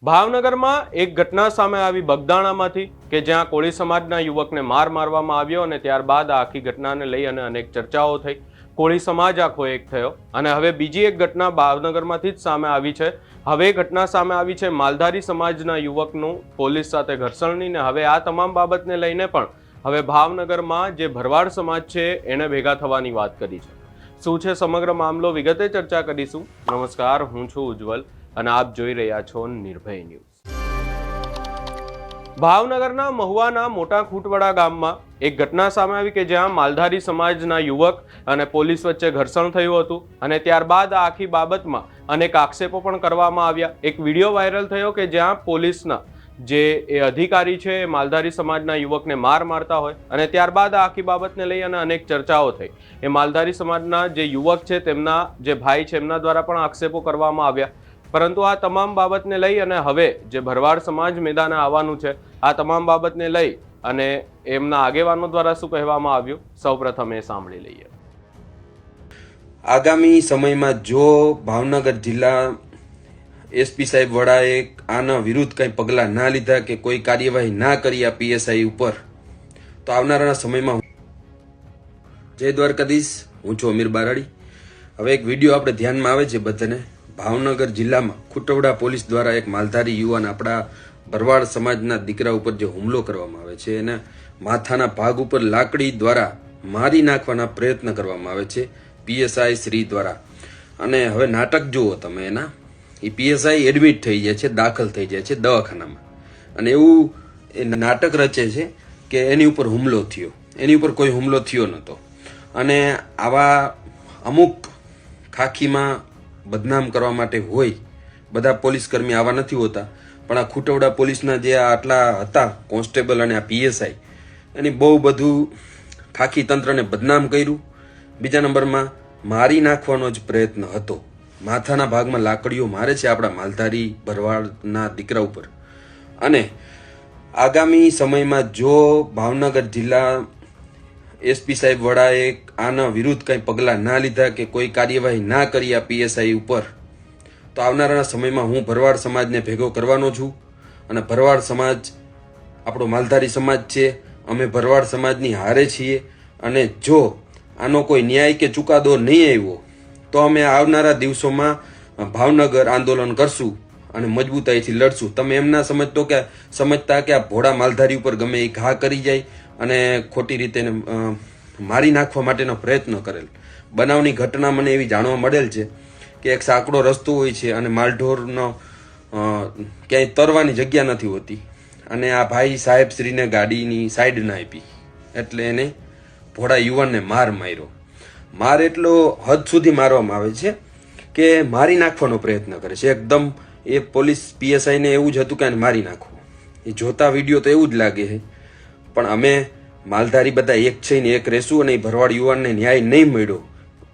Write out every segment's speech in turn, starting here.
ભાવનગરમાં એક ઘટના સામે આવી બગદાણામાંથી કે જ્યાં કોળી સમાજના યુવકને મારવામાં આવ્યો અને ત્યારબાદ આ આખી ઘટનાને લઈ અને અનેક ચર્ચાઓ થઈ. કોળી સમાજ આખો એક થયો અને હવે બીજી એક ઘટના ભાવનગરમાંથી જ સામે આવી છે. હવે ઘટના સામે આવી છે માલધારી સમાજના યુવકનું પોલીસ સાથે ઘર્ષણની ને હવે આ તમામ બાબતને લઈને પણ હવે ભાવનગરમાં જે ભરવાડ સમાજ છે એને ભેગા થવાની વાત કરી છે. શું છે સમગ્ર મામલો વિગતે ચર્ચા કરીશું. નમસ્કાર, હું છું ઉજ્જવલ અને આપ જોઈ રહ્યા છો નિર્ભય ન્યૂઝ. ભાવનગરના મહુવાના મોટા ખૂટવાડા ગામમાં એક ઘટના સામે આવી કે જ્યાં માલધારી સમાજના યુવક અને પોલીસ વચ્ચે ઘર્ષણ થયું હતું અને ત્યારબાદ આ આખી બાબતમાં અનેક આક્ષેપો પણ કરવામાં આવ્યા. એક વિડીયો વાયરલ થયો કે જ્યાં પોલીસના જે અધિકારી છે એ માલધારી સમાજના યુવકને મારતા હોય અને ત્યારબાદ આ આખી બાબતને લઈ અને અનેક ચર્ચાઓ થઈ. એ માલધારી સમાજના જે યુવક છે તેમના જે ભાઈ છે એમના દ્વારા પણ આક્ષેપો કરવામાં આવ્યા. પરંતુ આ તમામ બાબતને લઈ અને હવે જે ભરવાડ સમાજ મેદાને આવવાનું છે આ તમામ બાબતને લઈ અને એમના આગેવાનો દ્વારા શું કહેવામાં આવ્યું સૌપ્રથમ એ સાંભળી લઈએ. આગામી સમયમાં જો ભાવનગર જિલ્લા એસપી સાહેબ વડાએ આના વિરુદ્ધ કંઈ પગલાં ના લીધા કે કોઈ કાર્યવાહી ના કરી આ પીએસઆઈ ઉપર, તો આવનારા સમયમાં જય દ્વારકાધીશ, હું છું અમીર બારાડી. હવે એક વિડીયો આપણે ધ્યાનમાં આવે છે બધાને. ભાવનગર જિલ્લામાં ખૂટવડા પોલીસ દ્વારા એક માલધારી યુવાન આપણા ભરવાડ સમાજના દીકરા ઉપર જે હુમલો કરવામાં આવે છે એના માથાના ભાગ ઉપર લાકડી દ્વારા મારી નાખવાના પ્રયત્ન કરવામાં આવે છે પીએસઆઈ શ્રી દ્વારા. અને હવે નાટક જુઓ તમે એના, એ પીએસઆઈ એડમિટ થઈ જાય છે, દાખલ થઈ જાય છે દવાખાનામાં અને એવું એ નાટક રચે છે કે એની ઉપર હુમલો થયો. એની ઉપર કોઈ હુમલો થયો નહોતો. અને આવા અમુક ખાખીમાં બદનામ કરવા માટે હોય, બધા પોલીસ કર્મી આવા નથી હોતા, પણ આ ખૂટવડા પોલીસના જે આટલા હતા કોન્સ્ટેબલ અને આ પીએસઆઈ એની બહુ બધું ખાખી તંત્રને બદનામ કર્યું. બીજા નંબરમાં મારી નાખવાનો જ પ્રયત્ન હતો. માથાના ભાગમાં લાકડીઓ મારે છે આપણા માલધારી ભરવાડના દીકરા ઉપર. અને આગામી સમયમાં જો ભાવનગર જિલ્લા એસપી સાહેબ વડાએ આના વિરુદ્ધ કંઈ પગલાં ના લીધા કે કોઈ કાર્યવાહી ના કરી આ પીએસઆઈ ઉપર, તો આવનારા સમયમાં હું ભરવાડ સમાજને ભેગો કરવાનો છું. અને ભરવાડ સમાજ આપણો માલધારી સમાજ છે, અમે ભરવાડ સમાજની હારે છીએ. અને જો આનો કોઈ ન્યાય કે ચુકાદો નહીં આવ્યો તો અમે આવનારા દિવસોમાં ભાવનગર આંદોલન કરશું અને મજબૂતાઈથી લડશું. તમે એમ ના સમજતા કે આ ભોળા માલધારી ઉપર ગમે એ ઘા કરી જાય અને ખોટી રીતે મારી નાખવા માટેનો પ્રયત્ન કરેલ. બનાવની ઘટના મને એવી જાણવા મળેલ છે કે એક સાંકડો રસ્તો હોય છે અને માલઢોરનો ક્યાંય તરવાની જગ્યા નથી હોતી અને આ ભાઈ સાહેબશ્રીને ગાડીની સાઈડ ના આપી એટલે એને ભોળા યુવાનને માર્યો. માર એટલો હદ સુધી મારવામાં આવે છે કે મારી નાખવાનો પ્રયત્ન કરે છે એકદમ. એ પોલીસ પીએસઆઈને એવું જ હતું કે આને મારી નાખવો. એ જોતા વિડીયો તો એવું જ લાગે છે. પણ અમે માલધારી બધા એક છે ને એક રહેશું અને એ ભરવાડ યુવાનને ન્યાય નહીં મળ્યો,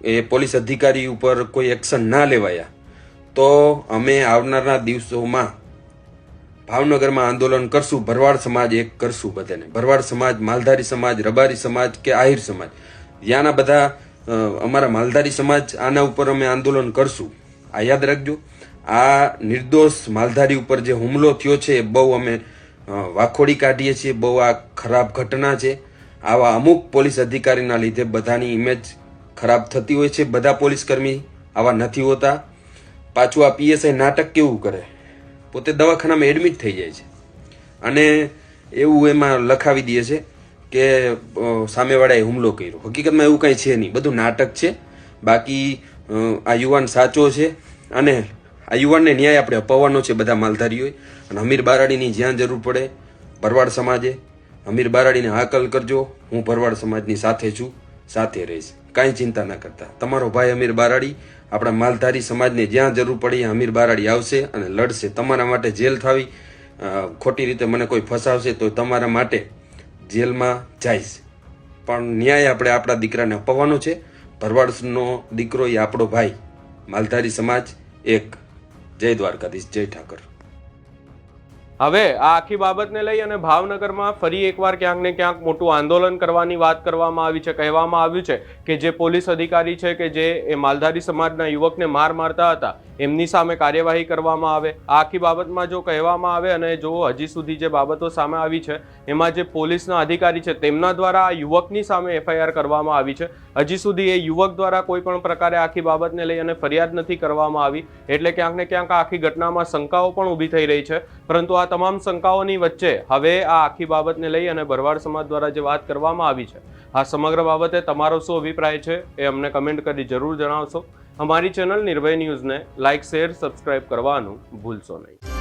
એ પોલીસ અધિકારી ઉપર કોઈ એક્શન ના લેવાયા, તો અમે આવનારા દિવસોમાં ભાવનગરમાં આંદોલન કરશું. ભરવાડ સમાજ એક કરશું બધાને. ભરવાડ સમાજ, માલધારી સમાજ, રબારી સમાજ કે આહિર સમાજ, ત્યાંના બધા અમારા માલધારી સમાજ આના ઉપર અમે આંદોલન કરશું. આ યાદ રાખજો. આ નિર્દોષ માલધારી ઉપર જે હુમલો થયો છે એ બહુ અમે વાખોડી કાઢીએ છીએ. બહુ આ ખરાબ ઘટના છે. આવા અમુક પોલીસ અધિકારીના લીધે બધાની ઇમેજ ખરાબ થતી હોય છે. બધા પોલીસ કર્મી આવા નથી હોતા. પાછું આ પીએસઆઈ નાટક કેવું કરે, પોતે દવાખાનામાં એડમિટ થઈ જાય છે અને એવું એમાં લખાવી દે છે કે સામેવાળાએ હુમલો કર્યો. હકીકતમાં એવું કાંઈ છે નહીં, બધું નાટક છે. બાકી આ યુવાન સાચો છે અને આ યુવાનને ન્યાય આપણે અપાવવાનો છે બધા માલધારીઓએ. અને અમીર બારાડીની જ્યાં જરૂર પડે ભરવાડ સમાજે અમીર બારાડીને હાકલ કરજો. હું ભરવાડ સમાજની સાથે છું, સાથે રહીશ, કાંઈ ચિંતા ના કરતા. તમારો ભાઈ અમીર બારાડી આપણા માલધારી સમાજને જ્યાં જરૂર પડે અમીર બારાડી આવશે અને લડશે. તમારા માટે જેલ થાવી, ખોટી રીતે મને કોઈ ફસાવશે તો તમારા માટે જેલમાં જઈશ, પણ ન્યાય આપણે આપણા દીકરાને અપાવવાનો છે. ભરવાડનો દીકરો એ આપણો ભાઈ. માલધારી સમાજ એક. જય દ્વારકાધીશ, જય ઠાકર. હવે આ આખી બાબતને લઈ અને ભાવનગરમાં ફરી એકવાર ક્યાંક ને ક્યાંક મોટું આંદોલન કરવાની વાત કરવામાં આવી છે. કહેવામાં આવ્યું છે કે જે પોલીસ અધિકારી છે કે જે એ માલધારી સમાજના યુવકને માર મારતા હતા એમની સામે કાર્યવાહી કરવામાં આવે. આ આખી બાબતમાં જો કહેવામાં આવે અને જો હજી સુધી જે બાબતો સામે આવી છે એમાં જે પોલીસના અધિકારી છે તેમના દ્વારા આ યુવકની સામે એફઆઈઆર કરવામાં આવી છે. હજી સુધી એ યુવક દ્વારા કોઈ પણ પ્રકારે આખી બાબતને લઈ અને ફરિયાદ નથી કરવામાં આવી. એટલે ક્યાંક ને ક્યાંક આખી ઘટનામાં શંકાઓ પણ ઊભી થઈ રહી છે. પરંતુ આ તમામ શંકાઓની વચ્ચે હવે આ આખી બાબતને લઈ અને ભરવાડ સમાજ દ્વારા જે વાત કરવામાં આવી છે આ સમગ્ર બાબતે તમારો શું અભિપ્રાય છે એ અમને કમેન્ટ કરી જરૂર જણાવશો. અમારી ચેનલ નિર્ભય ન્યૂઝને લાઇક, શેર, સબસ્ક્રાઇબ કરવાનું ભૂલશો નહીં.